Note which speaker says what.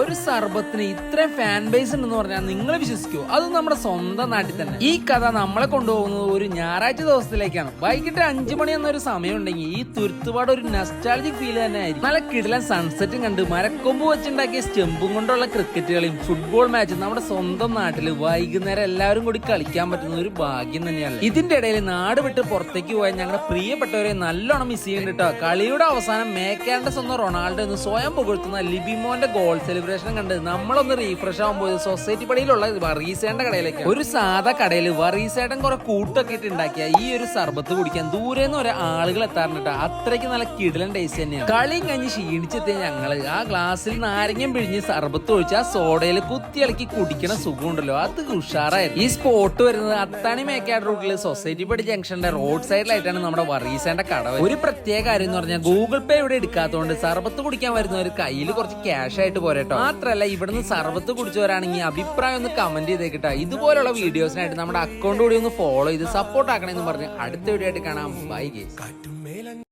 Speaker 1: ഒരു സർബത്തിന് ഇത്രയും fan base ഉണ്ടെന്ന് പറഞ്ഞാൽ നിങ്ങൾ വിശ്വസിക്കുമോ? അത് നമ്മുടെ സ്വന്തം നാട്ടിൽ തന്നെ. ഈ കഥ നമ്മളെ കൊണ്ടുപോകുന്നത് ഒരു ഞായറാഴ്ച ദിവസത്തിലേക്കാണ്. വൈകിട്ട് 5 മണി എന്നൊരു സമയം ഉണ്ടെങ്കിൽ ഈ തുരുത്തുപാട് ഒരു നൊസ്റ്റാൾജിക് ഫീൽ തന്നെ ആയിരിക്കും. നല്ല കിടിലൻ സൺസെറ്റും കണ്ട് മരക്കൊമ്പ് വെച്ചുണ്ടാക്കിയ സ്റ്റെമ്പും കൊണ്ടുള്ള ക്രിക്കറ്റ് കളിയും ഫുട്ബോൾ മാച്ചും നമ്മുടെ സ്വന്തം നാട്ടിൽ വൈകുന്നേരം എല്ലാവരും കൂടി കളിക്കാൻ പറ്റുന്ന ഒരു ഭാഗ്യം തന്നെയാണ്. ഇതിന്റെ ഇടയിൽ നാട് വിട്ട് പുറത്തേക്ക് പോയാൽ ഞങ്ങളുടെ പ്രിയപ്പെട്ടവരെ നല്ലോണം മിസ് ചെയ്യുന്നുണ്ട് കേട്ടോ. കളിയുടെ അവസാനം മേക്കാന്റെ സ്വന്തം റൊണാൾഡോ എന്ന് സ്വയം പുകഴ്ത്തുന്ന ലിബിമോന്റെ ഗോൾ സെലിബ്രേഷൻ കണ്ട് നമ്മളൊന്ന് റീഫ്രഷ് ആകുമ്പോൾ സൊസൈറ്റി പടിയിലുള്ള വറീസേന്റെ കടയിലേക്ക് ഒരു സാധാ കടയിൽ വറീസേട്ടൻ കുറെ കൂട്ടൊക്കെ ഇട്ട് ഉണ്ടാക്കിയ ഈ ഒരു സർബത്ത് കുടിക്കാൻ ദൂരെ നിന്ന് ഒരു ആളുകൾ എത്താറുണ്ട്. അത്രയ്ക്ക് നല്ല കിടിലൻ ടേസ്റ്റ് തന്നെയാണ്. കളിയും കഴിഞ്ഞ് ക്ഷീണിച്ചെത്തിയ ഞങ്ങള് ആ ഗ്ലാസ്സിൽ നാരങ്ങം പിഴിഞ്ഞ് സർബത്ത് ഒഴിച്ച് ആ സോഡയിൽ കുത്തിയിളക്കി കുടിക്കണ സുഖമുണ്ടല്ലോ, അത് ഉഷാറായിരുന്നു. ഈ സ്പോട്ട് വരുന്നത് അത്താണി മേക്കാട് റൂട്ടിൽ സൊസൈറ്റി പടി ജംഗ്ഷന്റെ റോഡ് സൈഡിലായിട്ടാണ് നമ്മുടെ വറീസേന്റെ കട. ഒരു പ്രത്യേക കാര്യം എന്ന് പറഞ്ഞാൽ ഗൂഗിൾ പേ ഇവിടെ എടുക്കാത്തതുകൊണ്ട് സർബത്ത് കുടിക്കാൻ വരുന്നവർ കയ്യിൽ കുറച്ച് ക്യാഷ് ആയിട്ട് പോരട്ടോ. മാത്രല്ല ഇവിടുന്ന് സർബത്ത് കുടിച്ചവരാണെങ്കിൽ അഭിപ്രായം ഒന്ന് കമന്റ് ചെയ്തേക്കിട്ടാ. ഇതുപോലുള്ള വീഡിയോസിനായിട്ട് നമ്മുടെ അക്കൗണ്ട് കൂടി ഒന്ന് ഫോളോ ചെയ്ത് സപ്പോർട്ട് ആക്കണമെന്ന് പറഞ്ഞ് അടുത്ത വീഡിയോ ആയിട്ട് കാണാം. Bye guys.